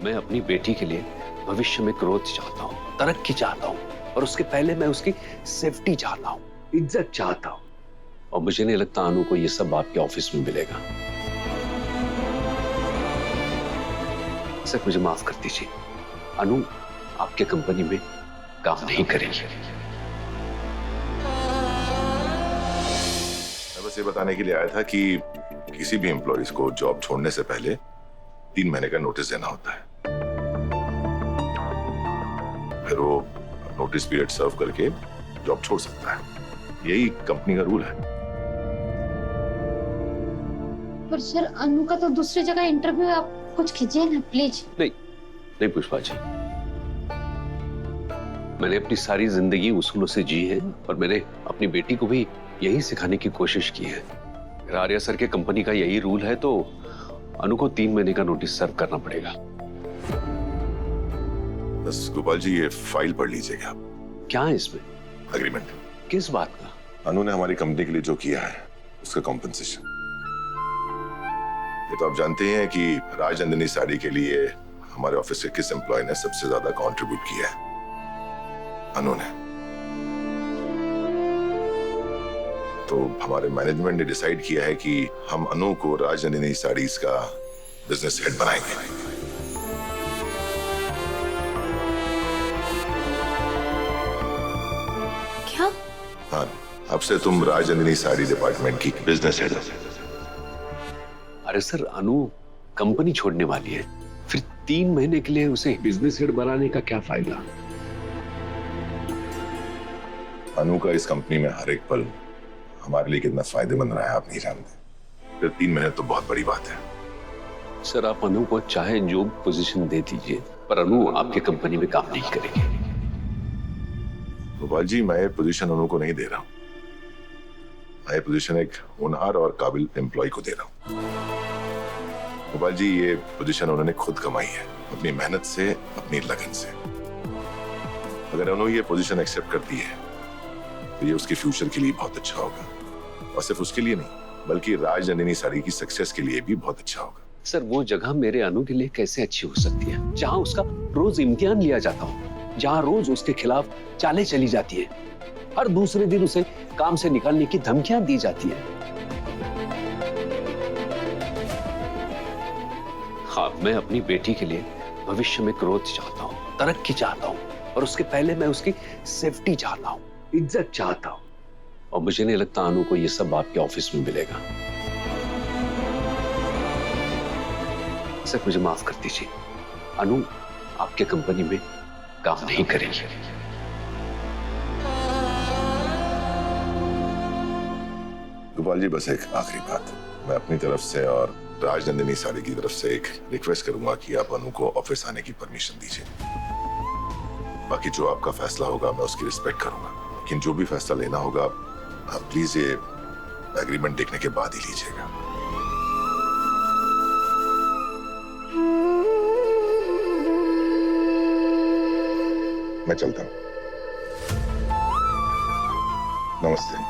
मैं अपनी बेटी के लिए भविष्य में ग्रोथ चाहता हूँ, तरक्की चाहता हूँ, और उसके पहले मैं उसकी सेफ्टी चाहता हूँ, इज्जत चाहता हूँ। और मुझे नहीं लगता अनु को ये सब आपके ऑफिस में मिलेगा। सर मुझे माफ कर दीजिए, अनु आपके कंपनी में काम नहीं करेगी। मैं बस ये बताने के लिए आया था कि किसी भी एम्प्लॉइज को जॉब छोड़ने से पहले 3 महीने का नोटिस देना होता है। फिर वो नोटिस पीरियड सर्व करके जॉब छोड़ सकता है। यही कंपनी का रूल है। पर सर अनु का तो दूसरी जगह इंटरव्यू है, आप कुछ कीजिए ना प्लीज। नहीं पुष्पा जी, मैंने अपनी सारी जिंदगी उसूलों से जी है और मैंने अपनी बेटी को भी यही सिखाने की कोशिश की है। आर्या सर के कंपनी का यही रूल है, तो अनु को 3 महीने का नोटिस सर्व करना पड़ेगा। बस गोपाल जी ये फाइल पढ़ लीजिएगा। क्या है इसमें? एग्रीमेंट। किस बात का? अनु ने हमारी कंपनी के लिए जो किया है उसका कॉम्पेंसेशन। ये तो आप जानते हैं कि राजनंदिनी साड़ी के लिए हमारे ऑफिस के किस एम्प्लॉय ने सबसे ज्यादा कंट्रीब्यूट किया है? अनु ने। तो हमारे मैनेजमेंट ने डिसाइड किया है कि हम अनु को राजनंदिनी साड़ीज का बिजनेस हेड बनाएंगे। क्या? हाँ, अब से तुम राजनंदिनी साड़ी डिपार्टमेंट की बिजनेस हेड हो। अरे सर, अनु कंपनी छोड़ने वाली है, फिर 3 महीने के लिए उसे बिजनेस हेड बनाने का क्या फायदा? अनु का इस कंपनी में हर एक पल हमारे लिए कितना फायदेमंद रहा है आप नहीं जानते। फिर 3 महीने तो बहुत बड़ी बात है। सर आप अनु को चाहे जो पोजीशन दे दीजिए, पर अनु आपके कंपनी में काम नहीं करेगी। गोपाल जी, मैं ये पोजीशन अनु को नहीं दे रहा हूं। मैं ये पोजीशन एक होनहार और काबिल एम्प्लॉय को दे रहा हूं। गोपाल जी, ये पोजीशन उन्होंने खुद कमाई है, अपनी मेहनत से, अपनी लगन से। अगर अनु ये पोजीशन एक्सेप्ट करती है तो ये उसके फ्यूचर के लिए बहुत अच्छा होगा, और सिर्फ उसके लिए नहीं बल्कि राजनंदिनी साड़ी की सक्सेस के लिए भी बहुत अच्छा होगा। सर वो जगह मेरे अनु के लिए कैसे अच्छी हो सकती है, जहां उसका रोज इम्तिहान लिया जाता हो, जहां रोज उसके खिलाफ चालें चली जाती है, हर दूसरे दिन उसे काम से निकालने की धमकियां दी जाती है। हाँ, मैं अपनी बेटी के लिए भविष्य में ग्रोथ चाहता हूँ, तरक्की चाहता हूँ, और उसके पहले मैं उसकी सेफ्टी चाहता हूँ, इज्जत चाहता हूँ। और मुझे नहीं लगता अनु को ये सब आपके ऑफिस में मिलेगा। सर मुझे माफ कर दीजिए, अनु आपके कंपनी में काम नहीं करेगी। गोपाल जी, बस एक आखिरी बात, मैं अपनी तरफ से और राजनंदिनी साड़ी की तरफ से एक रिक्वेस्ट करूंगा कि आप अनु को ऑफिस आने की परमिशन दीजिए। बाकी जो आपका फैसला होगा मैं उसकी रिस्पेक्ट करूंगा, लेकिन जो भी फैसला लेना होगा आप प्लीज ये एग्रीमेंट देखने के बाद ही लीजिएगा। मैं चलता हूं। नमस्ते।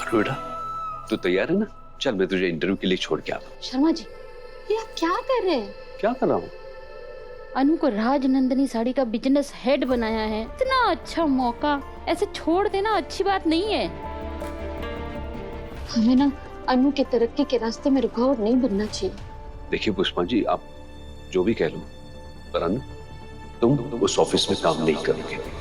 बेटा तू तैयार है ना? चल मैं तुझे इंटरव्यू के लिए छोड़ के आता हूँ। शर्मा जी, ये आप क्या कर रहे हैं? क्या कर रहा हूँ? अनु को राजनंदिनी साड़ी का बिजनेस हेड बनाया है, इतना अच्छा मौका ऐसे छोड़ देना अच्छी बात नहीं है। हमें ना अनु के तरक्की के रास्ते में रुकावट नहीं बनना चाहिए। देखिए पुष्पा जी, आप जो भी कह लो, पर अनु तुम उस ऑफिस में काम नहीं करोगे।